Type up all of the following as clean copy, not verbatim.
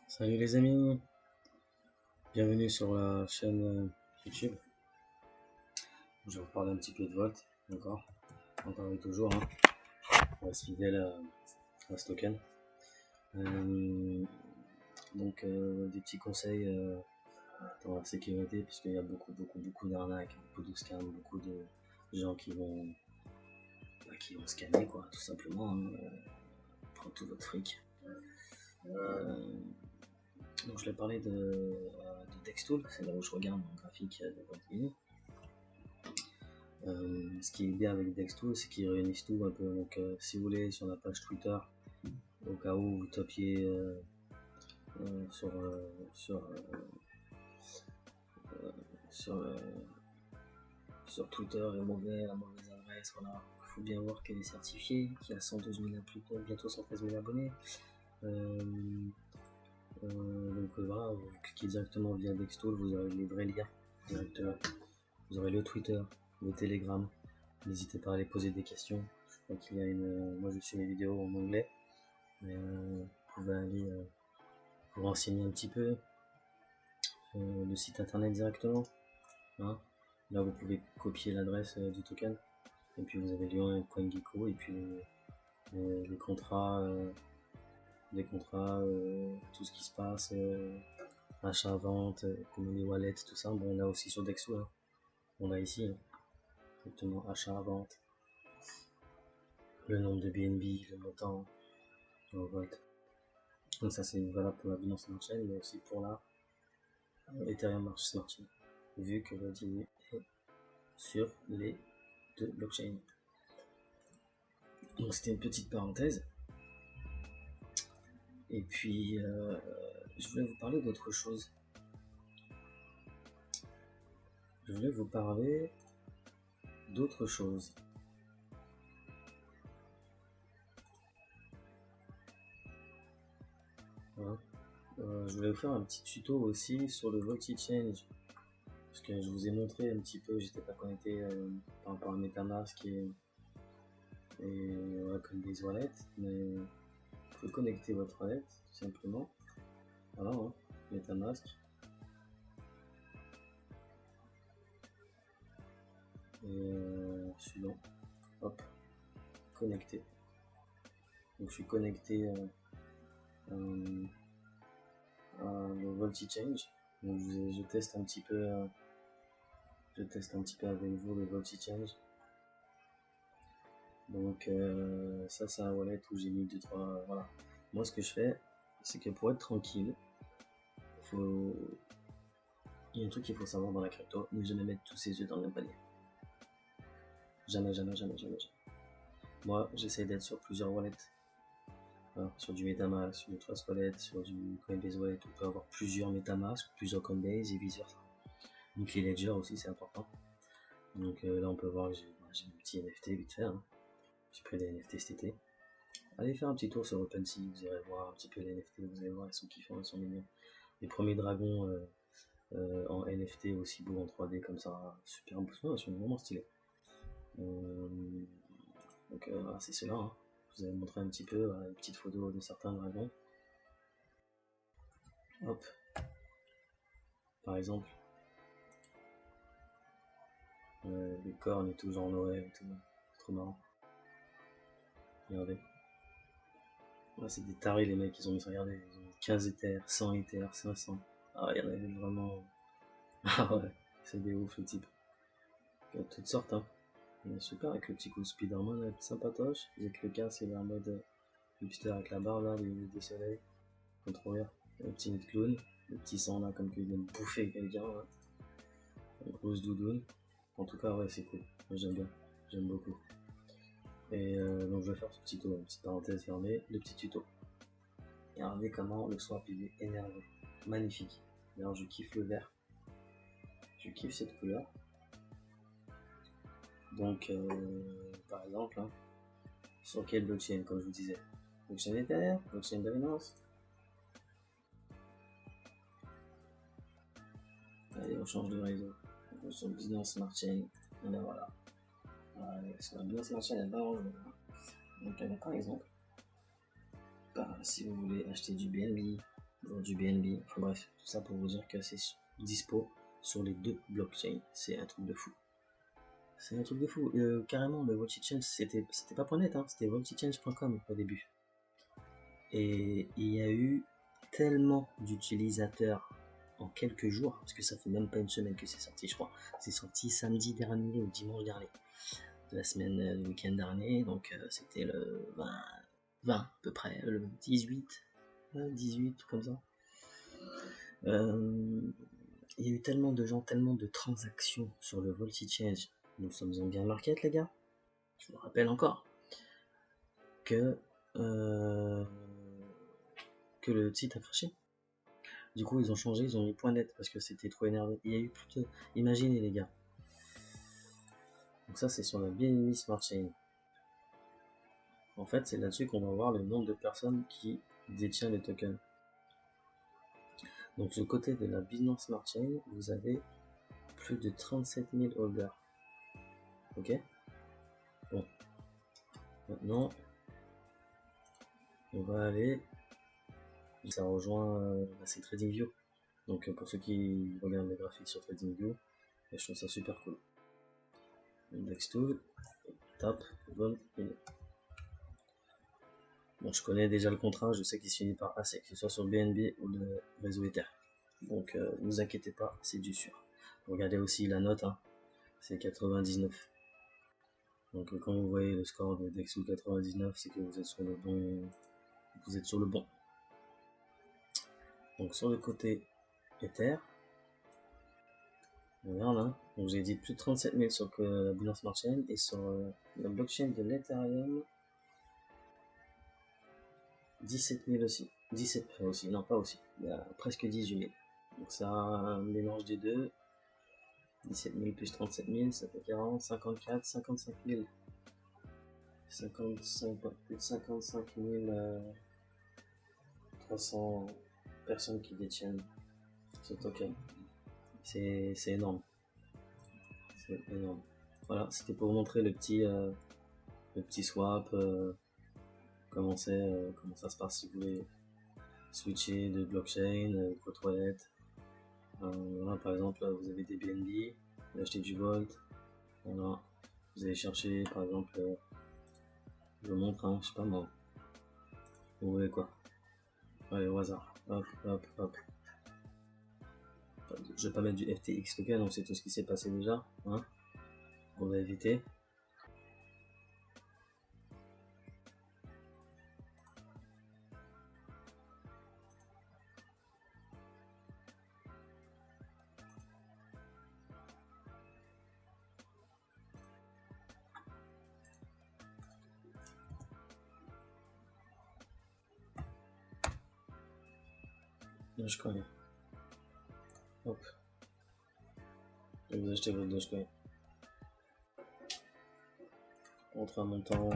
Salut les amis, bienvenue sur la chaîne YouTube. Je vais vous parler un petit peu de Volt, encore et toujours, hein. On reste fidèle à ce token. Des petits conseils dans la sécurité, puisqu'il y a beaucoup d'arnaques, beaucoup de scams, beaucoup de gens qui vont scammer, quoi, tout simplement, hein, prendre tout votre fric. Donc je vais parler de Dextool, c'est là où je regarde mon graphique de Volt. Ce qui est bien avec Dextool, c'est qu'ils réunissent tout un peu. Donc si vous voulez, sur la page Twitter, au cas où vous topiez sur Twitter la mauvaise adresse, voilà. Il faut bien voir qu'elle est certifiée, qu'il y a 112 000 bientôt 113 000 abonnés. Voilà, vous cliquez directement via Dextool, vous aurez les vrais liens directement. Vous aurez le Twitter, le Telegram. N'hésitez pas à aller poser des questions. Je crois qu'il y a moi je suis mes vidéos en anglais, mais vous pouvez aller vous renseigner un petit peu. Le site internet directement, hein. Là vous pouvez copier l'adresse du token, et puis vous avez le lien CoinGecko, et puis les contrats, tout ce qui se passe, achat, vente, comme les wallets, tout ça. Bon, on a aussi sur Dexo, hein. On a ici, hein, exactement, achat, vente, le nombre de BNB, le montant en Volt. Donc ça c'est valable pour la Binance Smart Chain, mais aussi pour la Ethereum Smart Chain, vu que Volt est sur les deux blockchains. Donc c'était une petite parenthèse. Et puis je voulais vous parler d'autre chose. Voilà. Je voulais vous faire un petit tuto aussi sur le Volt Exchange, parce que je vous ai montré un petit peu, j'étais pas connecté par rapport à MetaMask et voilà, comme des wallets, mais vous pouvez connecter votre wallet tout simplement. Voilà, hein, MetaMask. Et suivant, hop, connecté. Donc je suis connecté à le Volt Exchange. Donc je teste un petit peu avec vous le Volt Exchange. Donc ça c'est un wallet où j'ai mis 2-3, voilà. Moi ce que je fais, c'est que pour être tranquille, il y a un truc qu'il faut savoir dans la crypto: ne jamais mettre tous ses œufs dans le même panier. Jamais. Moi j'essaie d'être sur plusieurs wallets. Voilà, sur du MetaMask, sur du Trust Wallet, sur du Coinbase Wallet, on peut avoir plusieurs MetaMask, plusieurs Coinbase et vice versa. Donc les ledgers aussi c'est important. Donc là on peut voir que j'ai un petit NFT vite fait, hein. J'ai pris des NFT cet été. Allez faire un petit tour sur OpenSea, vous irez voir un petit peu les NFT, vous allez voir, ils sont kiffants, ils sont mignons. Les premiers dragons en NFT aussi beaux en 3D comme ça, super beaux, ils sont vraiment stylés. Donc voilà, c'est cela, hein. Je vous ai montré un petit peu une petite photo de certains dragons. Hop, par exemple, les cornes et tout, genre Noël et tout, c'est trop marrant. Regardez. Là, c'est des tarés les mecs, ils ont mis ça, regardez, ils ont mis 15 Ethers, 100 Ethers, 500. Ah, il y en avait vraiment. Ah ouais, c'est des ouf le type. Il y a toutes sortes, hein. Il est super avec le petit coup de Spider-Man, là, sympatoche. Avec le cas, c'est en mode hipster avec la barbe là, des soleils. Faut trop rire. Le petit nid de clown, le petit sang là, comme qu'il vient de bouffer quelqu'un, là. Une grosse doudoune. En tout cas, ouais, c'est cool. Moi, j'aime bien. J'aime beaucoup. Et donc, je vais faire ce petit tuto, une petite parenthèse fermée, le petit tuto. Et regardez comment le swap il est énervé. Magnifique. D'ailleurs, je kiffe le vert. Je kiffe cette couleur. Donc, par exemple, hein, sur quelle blockchain, comme je vous disais? Blockchain Ethereum, blockchain Binance. Allez, on change de réseau. On sur Binance Smart Chain. Et ben voilà. Sur la Binance Smart Chain, elle va en jeu. Donc, par exemple, si vous voulez acheter du BNB, du BNB, enfin bref, tout ça pour vous dire que c'est dispo sur les 2 blockchains, c'est un truc de fou. C'est un truc de fou, carrément le VoltiChange c'était pas .net, hein, c'était voltichange.com au début. Et il y a eu tellement d'utilisateurs en quelques jours, parce que ça fait même pas une semaine que c'est sorti je crois, c'est sorti samedi dernier ou dimanche dernier, de la semaine, du week-end dernier, donc c'était le 20 à peu près, le 18, comme ça. Il y a eu tellement de gens, tellement de transactions sur le VoltiChange. Nous sommes en bear market, les gars. Je vous rappelle encore que le site a craché. Du coup, ils ont changé, ils ont mis .net parce que c'était trop énervé. Il y a eu plus de... Imaginez, les gars. Donc ça, c'est sur la BNB Smart Chain. En fait, c'est là-dessus qu'on va voir le nombre de personnes qui détiennent les tokens. Donc, du côté de la Binance Smart Chain, vous avez plus de 37 000 holders. Ok. Bon. Maintenant, on va aller. Ça rejoint c'est TradingView. Donc, pour ceux qui regardent les graphiques sur TradingView, je trouve ça super cool. Index tool, tap, vol, bon, je connais déjà le contrat, je sais qu'il se finit par ASIC, que ce soit sur le BNB ou le réseau Ether. Donc, ne vous inquiétez pas, c'est du sûr. Regardez aussi la note, hein, c'est 99. Donc, quand vous voyez le score de Dexul 99, c'est que vous êtes sur le bon. Vous êtes sur le bon. Donc, sur le côté Ether, regarde, hein, donc j'ai dit plus de 37 000 sur la Binance Smart Chain et sur la blockchain de l'Ethereum, 17 000 aussi. 17 000 aussi, non pas aussi, il y a presque 18 000. Donc ça un mélange des deux. 17 000 plus 37 000, ça fait 40, 54, 55 000. 55, plus de 55 300 personnes qui détiennent ce token. C'est énorme. C'est énorme. Voilà, c'était pour vous montrer le petit swap, comment ça se passe si vous voulez switcher de blockchain avec votre wallet. Voilà, par exemple, là, vous avez des BNB, vous achetez du Volt. Voilà, vous allez chercher, par exemple, je vous montre, hein, je sais pas moi. Vous voulez quoi? Allez, au hasard. Hop, hop, hop. Je vais pas mettre du FTX token, donc c'est tout ce qui s'est passé déjà. Hein, on va éviter. Dogecoin. Hop. Et vous achetez votre Dogecoin. Contre un montant.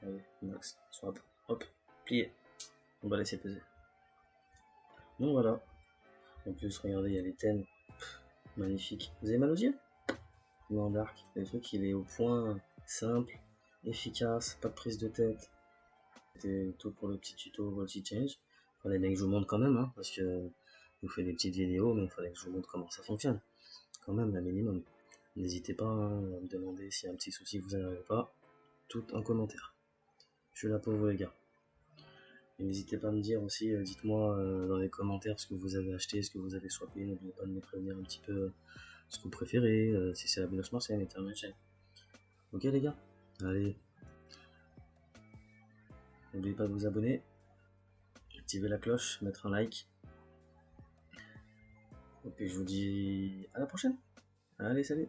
Allez, max. Swap. Hop. Plié. On va laisser peser. Donc voilà. En plus, regardez, il y a les thèmes. Magnifique. Vous avez mal aux yeux? Non, Dark. Le truc, il est au point, simple, efficace, pas de prise de tête. C'était tout pour le petit tuto VoltiChange. Fallait bien que je vous montre quand même, hein, parce que je vous fais des petites vidéos, mais il fallait que je vous montre comment ça fonctionne. Quand même, un minimum. N'hésitez pas, hein, à me demander s'il y a un petit souci, vous n'arrivez pas. Tout en commentaire. Je suis là pour vous, les gars. Et n'hésitez pas à me dire aussi, dites-moi dans les commentaires ce que vous avez acheté, ce que vous avez swappé. N'oubliez pas de me prévenir un petit peu ce que vous préférez, si c'est la Binance Smart Chain, l'Ethereum Chain. Ok, les gars? Allez. N'oubliez pas de vous abonner, activer la cloche, mettre un like. Et puis je vous dis à la prochaine. Allez, salut!